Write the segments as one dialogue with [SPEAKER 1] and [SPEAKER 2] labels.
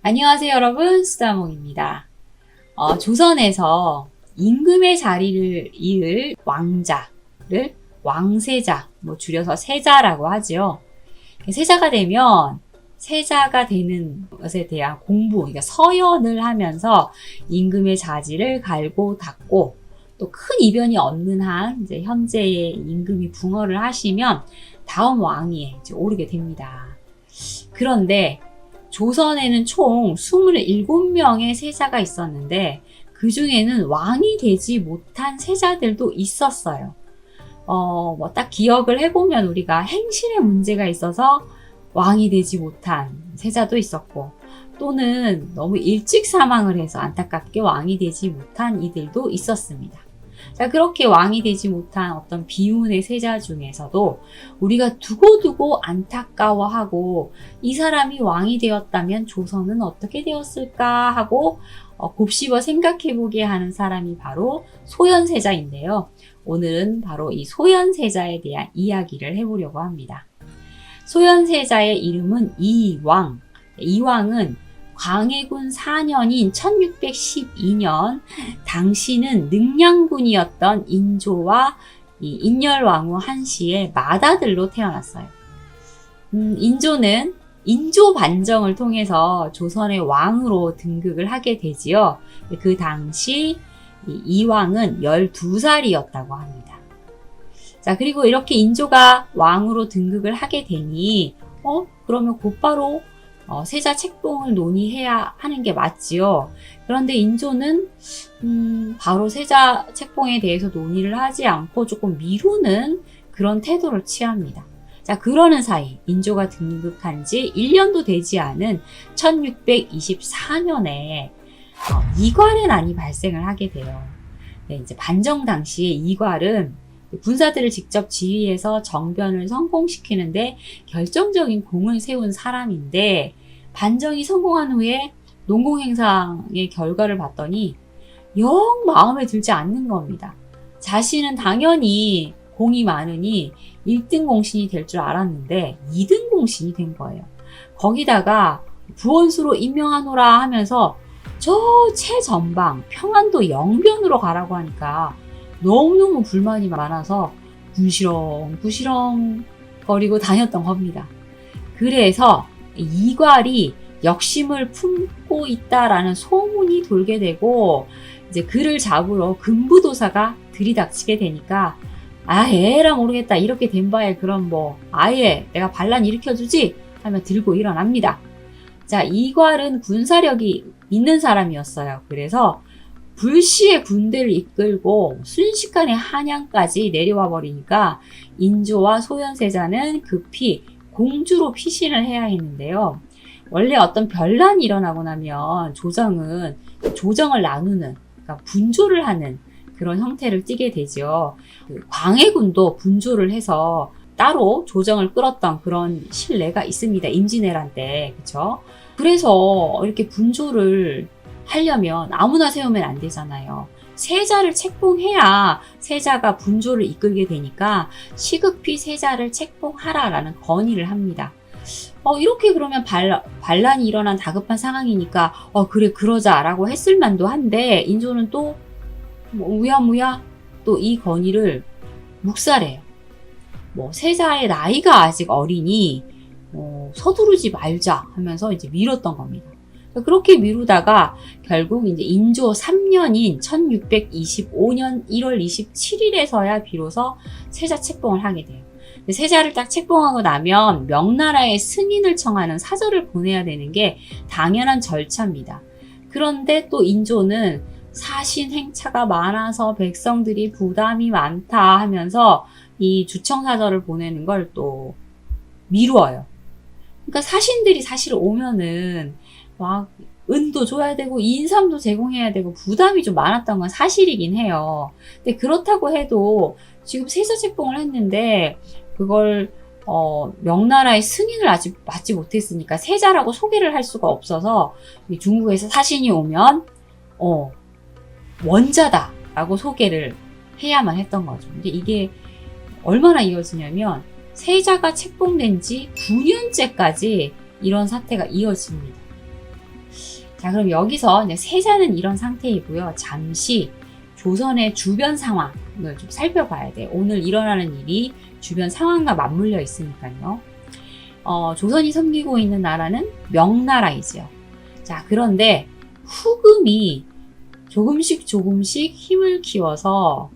[SPEAKER 1] 안녕하세요 여러분, 수다몽입니다. 조선에서 임금의 자리를 이을 왕자를 왕세자, 줄여서 세자라고 하죠. 세자가 되면 세자가 되는 것에 대한 공부, 그러니까 서연을 하면서 임금의 자질을 갈고 닦고 또 큰 이변이 없는 한 이제 현재의 임금이 붕어를 하시면 다음 왕위에 이제 오르게 됩니다. 그런데 조선에는 총 27명의 세자가 있었는데 그 중에는 왕이 되지 못한 세자들도 있었어요. 딱 기억을 해보면 우리가 행실에 문제가 있어서 왕이 되지 못한 세자도 있었고, 또는 너무 일찍 사망을 해서 안타깝게 왕이 되지 못한 이들도 있었습니다. 자, 그렇게 왕이 되지 못한 어떤 비운의 세자 중에서도 우리가 두고두고 안타까워하고 이 사람이 왕이 되었다면 조선은 어떻게 되었을까 하고 곱씹어 생각해보게 하는 사람이 바로 소현세자인데요. 오늘은 바로 이 소현세자에 대한 이야기를 해보려고 합니다. 소현세자의 이름은 이왕. 이왕은 광해군 4년인 1612년 당시는 능량군이었던 인조와 인열왕후 한씨의 맏아들로 태어났어요. 인조는 인조 반정을 통해서 조선의 왕으로 등극을 하게 되지요. 그 당시 이왕은 12살이었다고 합니다. 자, 그리고 이렇게 인조가 왕으로 등극을 하게 되니 그러면 곧바로 세자 책봉을 논의해야 하는 게 맞지요. 그런데 인조는 바로 세자 책봉에 대해서 논의를 하지 않고 조금 미루는 그런 태도를 취합니다. 자, 그러는 사이 인조가 등극한 지 1년도 되지 않은 1624년에 이괄의 난이 발생을 하게 돼요. 네, 이제 반정 당시에 이괄은 군사들을 직접 지휘해서 정변을 성공시키는데 결정적인 공을 세운 사람인데, 반정이 성공한 후에 농공행상의 결과를 봤더니 영 마음에 들지 않는 겁니다. 자신은 당연히 공이 많으니 1등 공신이 될 줄 알았는데 2등 공신이 된 거예요. 거기다가 부원수로 임명하노라 하면서 저 최전방 평안도 영변으로 가라고 하니까 너무너무 불만이 많아서 구시렁구시렁 거리고 다녔던 겁니다. 그래서 이괄이 역심을 품고 있다라는 소문이 돌게 되고, 이제 그를 잡으러 금부도사가 들이닥치게 되니까 에라 모르겠다, 이렇게 된 바에 그럼 아예 내가 반란 일으켜주지 하며 들고 일어납니다. 자, 이괄은 군사력이 있는 사람이었어요. 그래서 불시에 군대를 이끌고 순식간에 한양까지 내려와 버리니까 인조와 소현세자는 급히 공주로 피신을 해야 했는데요. 원래 어떤 변란이 일어나고 나면 조정은 조정을 나누는, 그러니까 분조를 하는 그런 형태를 띠게 되죠. 광해군도 분조를 해서 따로 조정을 끌었던 그런 신례가 있습니다. 임진왜란 때, 그렇죠? 그래서 이렇게 분조를 하려면 아무나 세우면 안 되잖아요. 세자를 책봉해야 세자가 분조를 이끌게 되니까 시급히 세자를 책봉하라라는 건의를 합니다. 이렇게 그러면 반란이 일어난 다급한 상황이니까 그래 그러자라고 했을 만도 한데, 인조는 또 우야무야 또 이 건의를 묵살해요. 세자의 나이가 아직 어리니 서두르지 말자 하면서 이제 미뤘던 겁니다. 그렇게 미루다가 결국 이제 인조 3년인 1625년 1월 27일에서야 비로소 세자 책봉을 하게 돼요. 세자를 딱 책봉하고 나면 명나라의 승인을 청하는 사절을 보내야 되는 게 당연한 절차입니다. 그런데 또 인조는 사신 행차가 많아서 백성들이 부담이 많다 하면서 이 주청사절을 보내는 걸 또 미루어요. 그러니까 사신들이 사실 오면은 막 은도 줘야 되고 인삼도 제공해야 되고 부담이 좀 많았던 건 사실이긴 해요. 근데 그렇다고 해도 지금 세자 책봉을 했는데 그걸 명나라의 승인을 아직 받지 못했으니까 세자라고 소개를 할 수가 없어서 중국에서 사신이 오면 원자다라고 소개를 해야만 했던 거죠. 근데 이게 얼마나 이어지냐면 세자가 책봉된 지 9년째까지 이런 사태가 이어집니다. 자, 그럼 여기서 이제 세자는 이런 상태이고요. 잠시 조선의 주변 상황을 좀 살펴봐야 돼요. 오늘 일어나는 일이 주변 상황과 맞물려 있으니까요. 조선이 섬기고 있는 나라는 명나라이지요. 자, 그런데 후금이 조금씩 힘을 키워서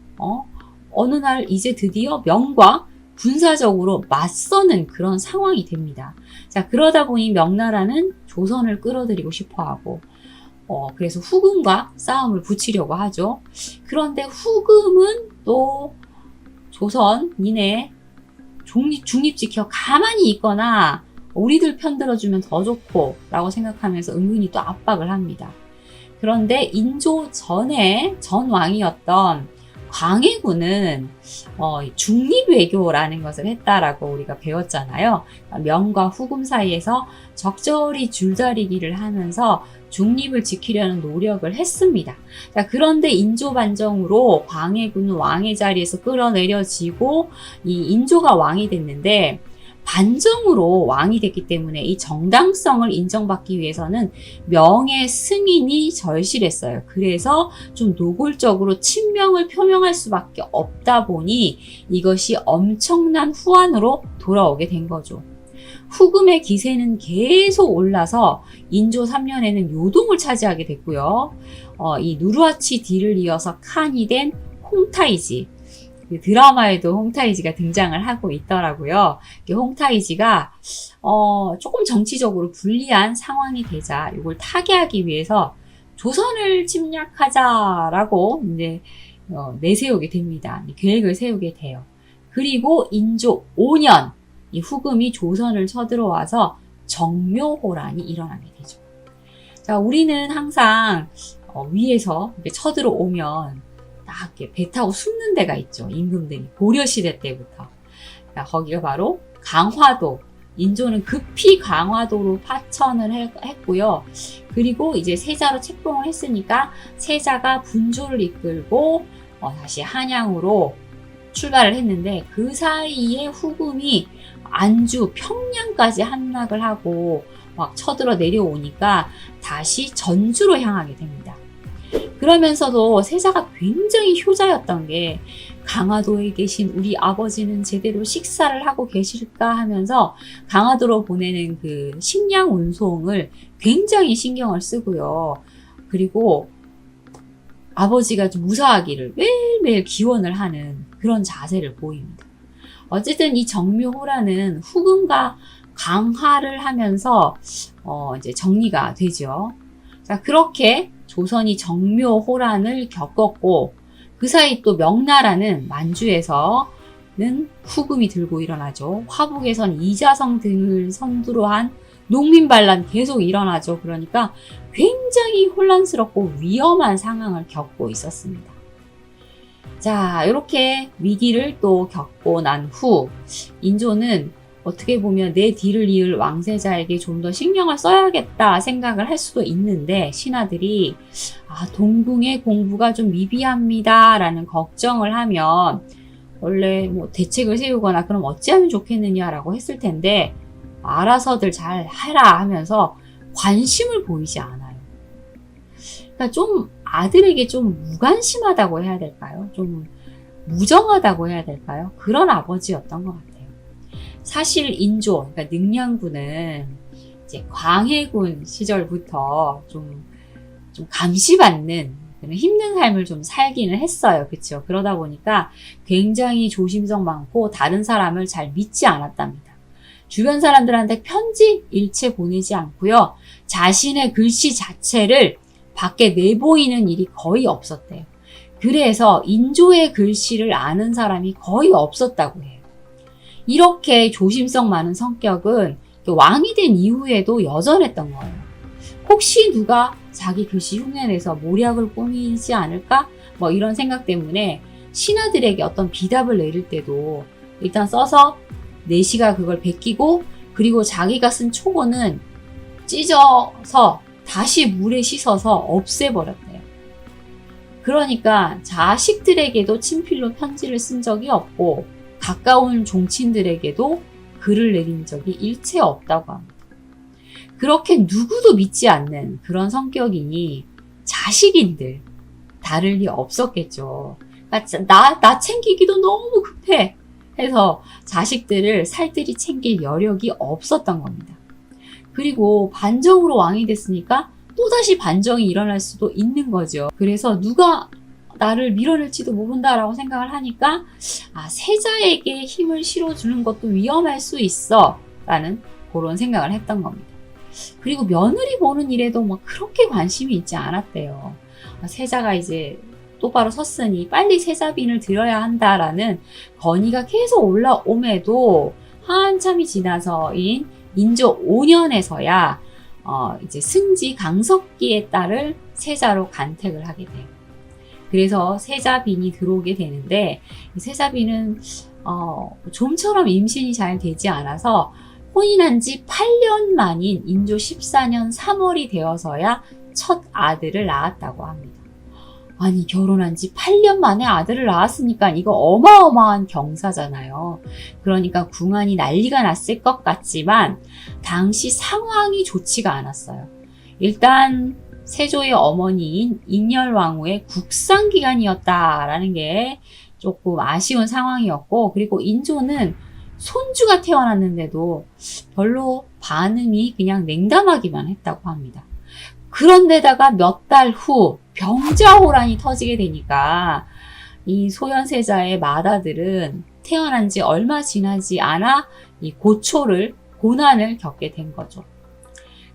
[SPEAKER 1] 어느 날 이제 드디어 명과 군사적으로 맞서는 그런 상황이 됩니다. 자, 그러다 보니 명나라는 조선을 끌어들이고 싶어하고 그래서 후금과 싸움을 붙이려고 하죠. 그런데 후금은 또 조선 니네 중립 지켜 가만히 있거나 우리들 편들어주면 더 좋고 라고 생각하면서 은근히 또 압박을 합니다. 그런데 인조 전 왕이었던 광해군은 중립 외교라는 것을 했다라고 우리가 배웠잖아요. 명과 후금 사이에서 적절히 줄다리기를 하면서 중립을 지키려는 노력을 했습니다. 자, 그런데 인조 반정으로 광해군은 왕의 자리에서 끌어내려지고 이 인조가 왕이 됐는데 반정으로 왕이 됐기 때문에 이 정당성을 인정받기 위해서는 명의 승인이 절실했어요. 그래서 좀 노골적으로 친명을 표명할 수밖에 없다 보니 이것이 엄청난 후환으로 돌아오게 된 거죠. 후금의 기세는 계속 올라서 인조 3년에는 요동을 차지하게 됐고요. 이 누르하치 뒤를 이어서 칸이 된 홍타이지, 드라마에도 홍타이지가 등장을 하고 있더라고요. 홍타이지가 조금 정치적으로 불리한 상황이 되자 이걸 타개하기 위해서 조선을 침략하자라고 이제 내세우게 됩니다. 계획을 세우게 돼요. 그리고 인조 5년 이 후금이 조선을 쳐들어와서 정묘호란이 일어나게 되죠. 자, 우리는 항상 위에서 이렇게 쳐들어오면 딱 이렇게 배 타고 숨는 데가 있죠. 임금들이 고려시대 때부터. 거기가 바로 강화도. 인조는 급히 강화도로 파천을 했고요. 그리고 이제 세자로 책봉을 했으니까 세자가 분조를 이끌고 다시 한양으로 출발을 했는데 그 사이에 후금이 안주, 평양까지 함락을 하고 막 쳐들어 내려오니까 다시 전주로 향하게 됩니다. 그러면서도 세자가 굉장히 효자였던 게 강화도에 계신 우리 아버지는 제대로 식사를 하고 계실까 하면서 강화도로 보내는 그 식량 운송을 굉장히 신경을 쓰고요. 그리고 아버지가 좀 무사하기를 매일매일 기원을 하는 그런 자세를 보입니다. 어쨌든 이 정묘호란은 후금과 강화를 하면서 이제 정리가 되죠. 자, 그렇게 조선이 정묘호란을 겪었고 그 사이 또 명나라는 만주에서는 후금이 들고 일어나죠. 화북에선 이자성 등을 선두로 한 농민반란 계속 일어나죠. 그러니까 굉장히 혼란스럽고 위험한 상황을 겪고 있었습니다. 자, 이렇게 위기를 또 겪고 난 후 인조는 어떻게 보면 내 뒤를 이을 왕세자에게 좀 더 신경을 써야겠다 생각을 할 수도 있는데 신하들이 동궁의 공부가 좀 미비합니다 라는 걱정을 하면 원래 뭐 대책을 세우거나 그럼 어찌하면 좋겠느냐라고 했을 텐데 알아서들 잘 해라 하면서 관심을 보이지 않아요. 그러니까 좀 아들에게 좀 무관심하다고 해야 될까요? 좀 무정하다고 해야 될까요? 그런 아버지였던 것 같아요. 사실 인조, 그러니까 능량군은 이제 광해군 시절부터 좀 감시받는 힘든 삶을 좀 살기는 했어요. 그렇죠? 그러다 보니까 굉장히 조심성 많고 다른 사람을 잘 믿지 않았답니다. 주변 사람들한테 편지 일체 보내지 않고요. 자신의 글씨 자체를 밖에 내보이는 일이 거의 없었대요. 그래서 인조의 글씨를 아는 사람이 거의 없었다고 해요. 이렇게 조심성 많은 성격은 왕이 된 이후에도 여전했던 거예요. 혹시 누가 자기 글씨 흉내내서 모략을 꾸미지 않을까? 뭐 이런 생각 때문에 신하들에게 어떤 비답을 내릴 때도 일단 써서 내시가 그걸 베끼고 그리고 자기가 쓴 초고는 찢어서 다시 물에 씻어서 없애버렸대요. 그러니까 자식들에게도 친필로 편지를 쓴 적이 없고 가까운 종친들에게도 글을 내린 적이 일체 없다고 합니다. 그렇게 누구도 믿지 않는 그런 성격이니 자식인들 다를 리 없었겠죠. 그러니까 나 챙기기도 너무 급해 해서 자식들을 살뜰히 챙길 여력이 없었던 겁니다. 그리고 반정으로 왕이 됐으니까 또다시 반정이 일어날 수도 있는 거죠. 그래서 누가 나를 밀어낼지도 모른다라고 생각을 하니까 세자에게 힘을 실어주는 것도 위험할 수 있어 라는 그런 생각을 했던 겁니다. 그리고 며느리 보는 일에도 막 그렇게 관심이 있지 않았대요. 세자가 이제 똑바로 섰으니 빨리 세자빈을 들여야 한다라는 건의가 계속 올라옴에도 한참이 지나서인 인조 5년에서야 이제 승지 강석기의 딸을 세자로 간택을 하게 돼요. 그래서 세자빈이 들어오게 되는데 세자빈은 좀처럼 임신이 잘 되지 않아서 혼인한 지 8년 만인 인조 14년 3월이 되어서야 첫 아들을 낳았다고 합니다. 아니 결혼한 지 8년 만에 아들을 낳았으니까 이거 어마어마한 경사잖아요. 그러니까 궁안이 난리가 났을 것 같지만 당시 상황이 좋지가 않았어요. 일단 세조의 어머니인 인열왕후의 국상기간이었다라는 게 조금 아쉬운 상황이었고, 그리고 인조는 손주가 태어났는데도 별로 반응이 그냥 냉담하기만 했다고 합니다. 그런데다가 몇 달 후 병자호란이 터지게 되니까 이 소현세자의 맏아들은 태어난 지 얼마 지나지 않아 이 고난을 겪게 된 거죠.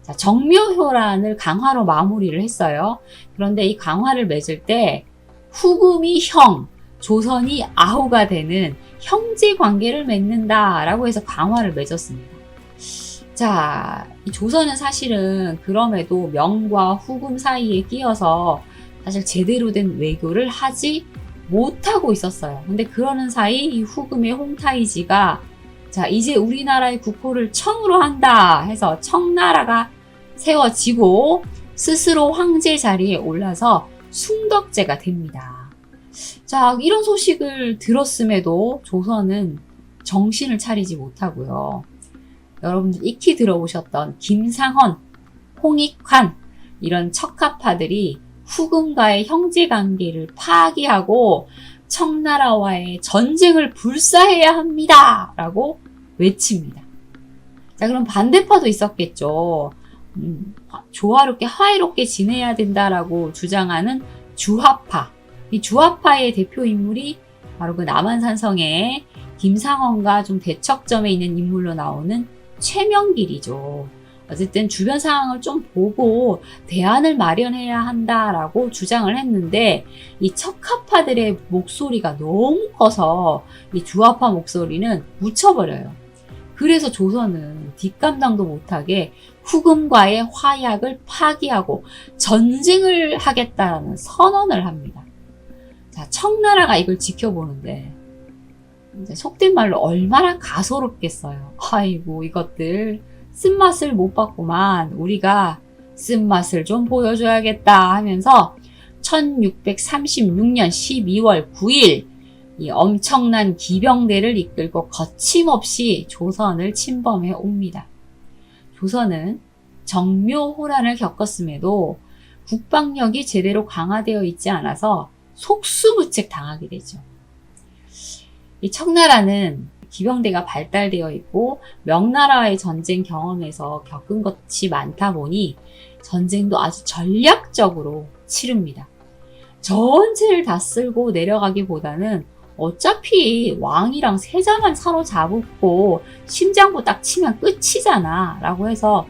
[SPEAKER 1] 자, 정묘효란을 강화로 마무리를 했어요. 그런데 이 강화를 맺을 때 후금이 형, 조선이 아우가 되는 형제 관계를 맺는다라고 해서 강화를 맺었습니다. 자, 이 조선은 사실은 그럼에도 명과 후금 사이에 끼어서 사실 제대로 된 외교를 하지 못하고 있었어요. 근데 그러는 사이 이 후금의 홍타이지가 자, 이제 우리나라의 국호를 청으로 한다 해서 청나라가 세워지고 스스로 황제 자리에 올라서 숭덕제가 됩니다. 자, 이런 소식을 들었음에도 조선은 정신을 차리지 못하고요. 여러분들 익히 들어보셨던 김상헌, 홍익환 이런 척합파들이 후금과의 형제관계를 파기하고 청나라와의 전쟁을 불사해야 합니다 라고 외칩니다. 자, 그럼 반대파도 있었겠죠. 조화롭게 화해롭게 지내야 된다라고 주장하는 주화파. 이 주화파의 대표 인물이 바로 그 남한산성의 김상헌과 좀 대척점에 있는 인물로 나오는 최명길이죠. 어쨌든 주변 상황을 좀 보고 대안을 마련해야 한다라고 주장을 했는데 이 척합파들의 목소리가 너무 커서 이 주화파 목소리는 묻혀버려요. 그래서 조선은 뒷감당도 못하게 후금과의 화약을 파기하고 전쟁을 하겠다는 선언을 합니다. 자, 청나라가 이걸 지켜보는데 이제 속된 말로 얼마나 가소롭겠어요. 아이고 이것들 쓴맛을 못 봤구만. 우리가 쓴맛을 좀 보여줘야겠다 하면서 1636년 12월 9일 이 엄청난 기병대를 이끌고 거침없이 조선을 침범해 옵니다. 조선은 정묘호란을 겪었음에도 국방력이 제대로 강화되어 있지 않아서 속수무책 당하게 되죠. 이 청나라는 기병대가 발달되어 있고 명나라와의 전쟁 경험에서 겪은 것이 많다 보니 전쟁도 아주 전략적으로 치릅니다. 전체를 다 쓸고 내려가기보다는 어차피 왕이랑 세자만 사로잡고 심장부 딱 치면 끝이잖아 라고 해서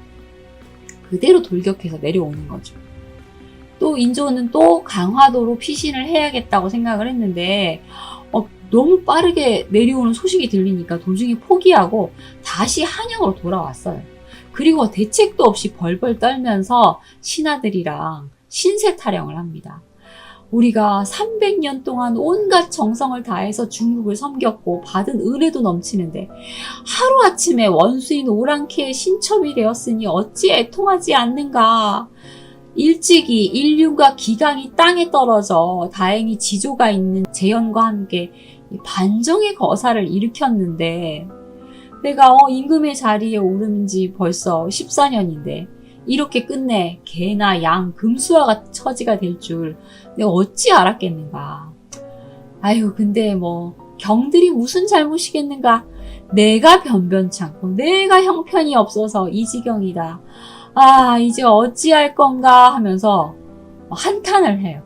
[SPEAKER 1] 그대로 돌격해서 내려오는 거죠. 또 인조는 또 강화도로 피신을 해야겠다고 생각을 했는데 너무 빠르게 내려오는 소식이 들리니까 도중에 포기하고 다시 한양으로 돌아왔어요. 그리고 대책도 없이 벌벌 떨면서 신하들이랑 신세 타령을 합니다. 우리가 300년 동안 온갖 정성을 다해서 중국을 섬겼고 받은 은혜도 넘치는데 하루아침에 원수인 오랑캐의 신첩이 되었으니 어찌 애통하지 않는가. 일찍이 인륜과 기강이 땅에 떨어져 다행히 지조가 있는 재현과 함께 반정의 거사를 일으켰는데 내가 임금의 자리에 오른 지 벌써 14년인데 이렇게 끝내 개나 양, 금수화가 처지가 될 줄 내가 어찌 알았겠는가. 아유, 근데 뭐 경들이 무슨 잘못이겠는가. 내가 변변찮고 내가 형편이 없어서 이 지경이다. 아, 이제 어찌할 건가 하면서 한탄을 해요.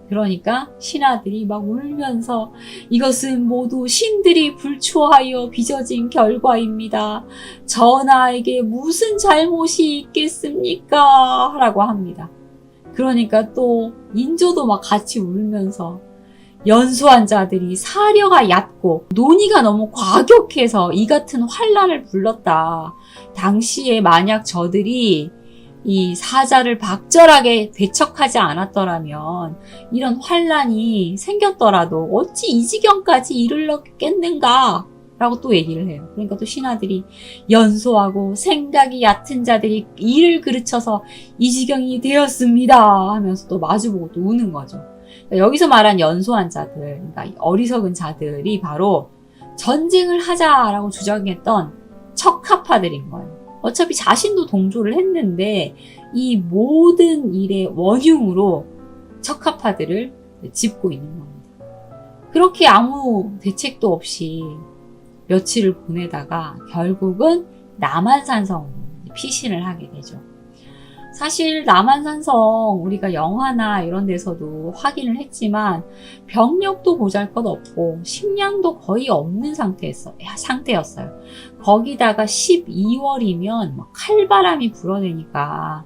[SPEAKER 1] 그러니까 신하들이 막 울면서 이것은 모두 신들이 불초하여 빚어진 결과입니다. 전하에게 무슨 잘못이 있겠습니까? 라고 합니다. 그러니까 또 인조도 막 같이 울면서 연소한 자들이 사려가 얕고 논의가 너무 과격해서 이 같은 환란을 불렀다. 당시에 만약 저들이 이 사자를 박절하게 대척하지 않았더라면 이런 환란이 생겼더라도 어찌 이 지경까지 이르렀겠는가? 라고 또 얘기를 해요. 그러니까 또 신하들이 연소하고 생각이 얕은 자들이 이를 그르쳐서 이 지경이 되었습니다 하면서 또 마주보고 또 우는 거죠. 그러니까 여기서 말한 연소한 자들, 그러니까 어리석은 자들이 바로 전쟁을 하자라고 주장했던 척합파들인 거예요. 어차피 자신도 동조를 했는데 이 모든 일의 원흉으로 척합파들을 짚고 있는 겁니다. 그렇게 아무 대책도 없이 며칠을 보내다가 결국은 남한산성으로 피신을 하게 되죠. 사실 남한산성 우리가 영화나 이런 데서도 확인을 했지만 병력도 보잘것없고 식량도 거의 없는 상태였어요. 거기다가 12월이면 칼바람이 불어대니까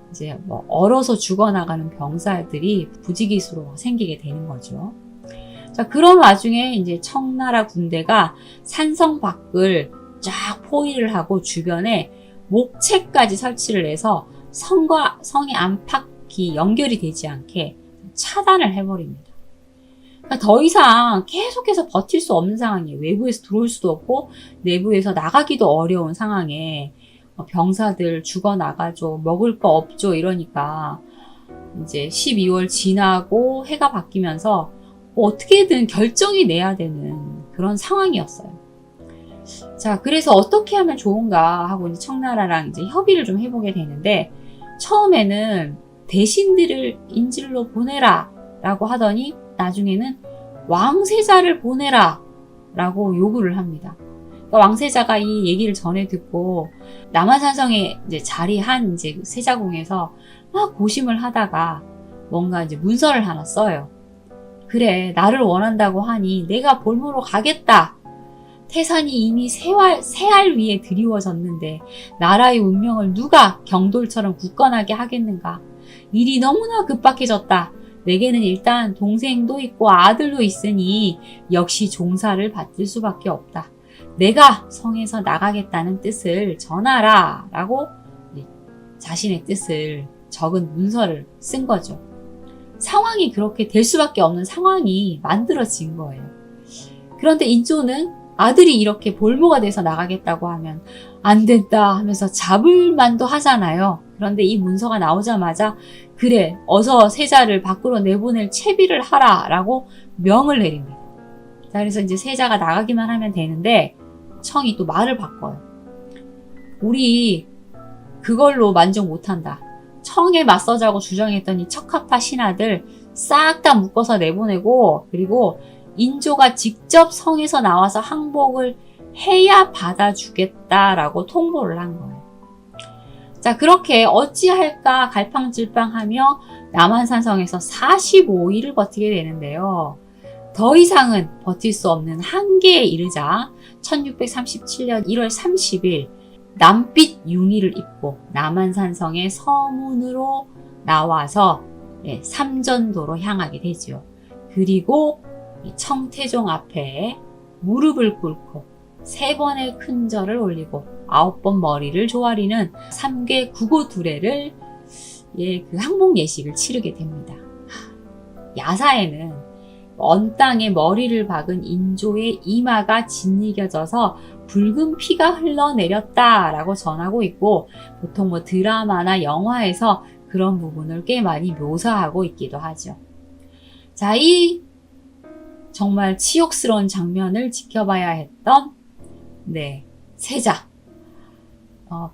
[SPEAKER 1] 이제 뭐 얼어서 죽어나가는 병사들이 부지기수로 생기게 되는 거죠. 자, 그런 와중에 이제 청나라 군대가 산성 밖을 쫙 포위를 하고 주변에 목체까지 설치를 해서 성과 성의 안팎이 연결이 되지 않게 차단을 해버립니다. 그러니까 더 이상 계속해서 버틸 수 없는 상황이에요. 외부에서 들어올 수도 없고 내부에서 나가기도 어려운 상황에 병사들 죽어나가죠. 먹을 거 없죠. 이러니까 이제 12월 지나고 해가 바뀌면서 어떻게든 결정이 내야 되는 그런 상황이었어요. 자, 그래서 어떻게 하면 좋은가 하고 이제 청나라랑 이제 협의를 좀 해보게 되는데 처음에는 대신들을 인질로 보내라 라고 하더니 나중에는 왕세자를 보내라 라고 요구를 합니다. 그러니까 왕세자가 이 얘기를 전해 듣고 남한산성에 이제 자리한 이제 세자궁에서 막 고심을 하다가 뭔가 이제 문서를 하나 써요. 그래, 나를 원한다고 하니 내가 볼모로 가겠다. 태산이 이미 새알 위에 드리워졌는데 나라의 운명을 누가 경돌처럼 굳건하게 하겠는가. 일이 너무나 급박해졌다. 내게는 일단 동생도 있고 아들도 있으니 역시 종사를 받을 수밖에 없다. 내가 성에서 나가겠다는 뜻을 전하라 라고 자신의 뜻을 적은 문서를 쓴 거죠. 상황이 그렇게 될 수밖에 없는 상황이 만들어진 거예요. 그런데 인조는 아들이 이렇게 볼모가 돼서 나가겠다고 하면 안 된다 하면서 잡을 만도 하잖아요. 그런데 이 문서가 나오자마자 그래, 어서 세자를 밖으로 내보낼 채비를 하라 라고 명을 내립니다. 자, 그래서 이제 세자가 나가기만 하면 되는데 청이 또 말을 바꿔요. 우리 그걸로 만족 못한다. 청에 맞서자고 주장했던 이 척합파 신하들 싹 다 묶어서 내보내고 그리고 인조가 직접 성에서 나와서 항복을 해야 받아주겠다라고 통보를 한 거예요. 자, 그렇게 어찌할까 갈팡질팡하며 남한산성에서 45일을 버티게 되는데요. 더 이상은 버틸 수 없는 한계에 이르자 1637년 1월 30일 남빛 융의를 입고 남한산성의 서문으로 나와서 삼전도로 향하게 되죠. 그리고 청태종 앞에 무릎을 꿇고 3번의 큰절을 올리고 9번 머리를 조아리는 3개 구고 두례를 그 항복 예식을 치르게 됩니다. 야사에는 언 땅에 머리를 박은 인조의 이마가 짓이겨져서 붉은 피가 흘러내렸다라고 전하고 있고 보통 뭐 드라마나 영화에서 그런 부분을 꽤 많이 묘사하고 있기도 하죠. 자, 이 정말 치욕스러운 장면을 지켜봐야 했던 세자.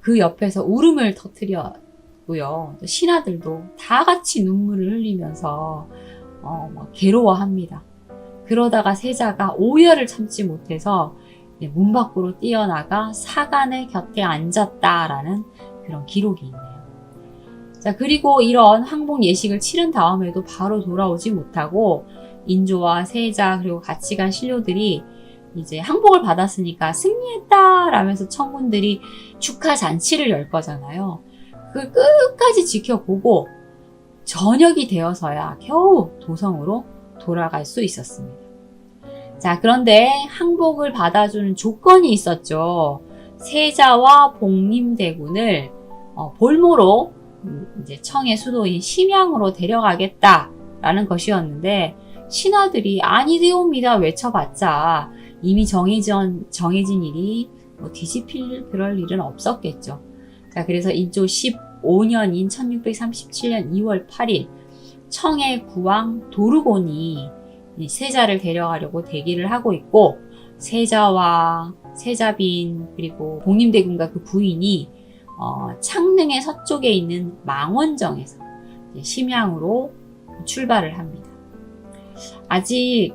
[SPEAKER 1] 그 옆에서 울음을 터뜨렸고요. 신하들도 다 같이 눈물을 흘리면서 괴로워합니다. 그러다가 세자가 오열을 참지 못해서 문 밖으로 뛰어나가 사간의 곁에 앉았다라는 그런 기록이 있네요. 자, 그리고 이런 항복 예식을 치른 다음에도 바로 돌아오지 못하고 인조와 세자 그리고 같이 간 신료들이 이제 항복을 받았으니까 승리했다라면서 청군들이 축하 잔치를 열 거잖아요. 그걸 끝까지 지켜보고 저녁이 되어서야 겨우 도성으로 돌아갈 수 있었습니다. 자, 그런데 항복을 받아주는 조건이 있었죠. 세자와 복림대군을 볼모로 이제 청의 수도인 심양으로 데려가겠다라는 것이었는데 신하들이 아니되옵니다 외쳐봤자 이미 정해진 일이 뒤집힐 그럴 일은 없었겠죠. 자, 그래서 인조 15년인 1637년 2월 8일 청의 구왕 도르곤이 세자를 데려가려고 대기를 하고 있고 세자와 세자빈 그리고 복림대군과 그 부인이 창릉의 서쪽에 있는 망원정에서 심양으로 출발을 합니다. 아직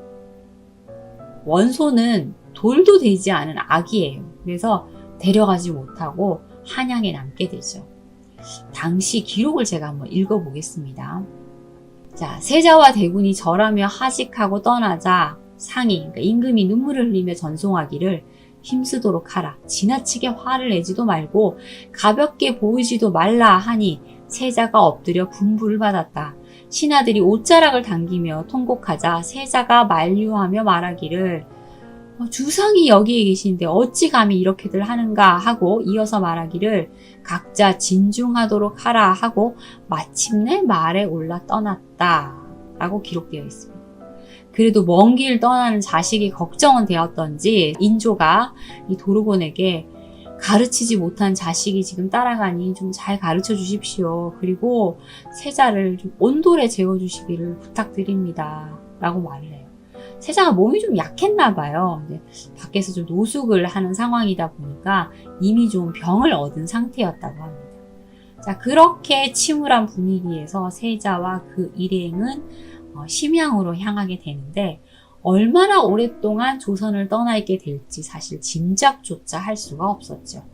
[SPEAKER 1] 원소는 돌도 되지 않은 아기예요. 그래서 데려가지 못하고 한양에 남게 되죠. 당시 기록을 제가 한번 읽어보겠습니다. 자, 세자와 대군이 절하며 하직하고 떠나자 상이, 그러니까 임금이 눈물을 흘리며 전송하기를 힘쓰도록 하라. 지나치게 화를 내지도 말고 가볍게 보이지도 말라 하니 세자가 엎드려 분부를 받았다. 신하들이 옷자락을 당기며 통곡하자 세자가 만류하며 말하기를 주상이 여기에 계신데 어찌 감히 이렇게들 하는가 하고 이어서 말하기를 각자 진중하도록 하라 하고 마침내 말에 올라 떠났다 라고 기록되어 있습니다. 그래도 먼 길 떠나는 자식이 걱정은 되었던지 인조가 이 도르곤에게 가르치지 못한 자식이 지금 따라가니 좀 잘 가르쳐 주십시오. 그리고 세자를 좀 온돌에 재워주시기를 부탁드립니다. 라고 말을 해요. 세자가 몸이 좀 약했나 봐요. 밖에서 좀 노숙을 하는 상황이다 보니까 이미 좀 병을 얻은 상태였다고 합니다. 자, 그렇게 침울한 분위기에서 세자와 그 일행은 심양으로 향하게 되는데 얼마나 오랫동안 조선을 떠나 있게 될지 사실 짐작조차 할 수가 없었죠.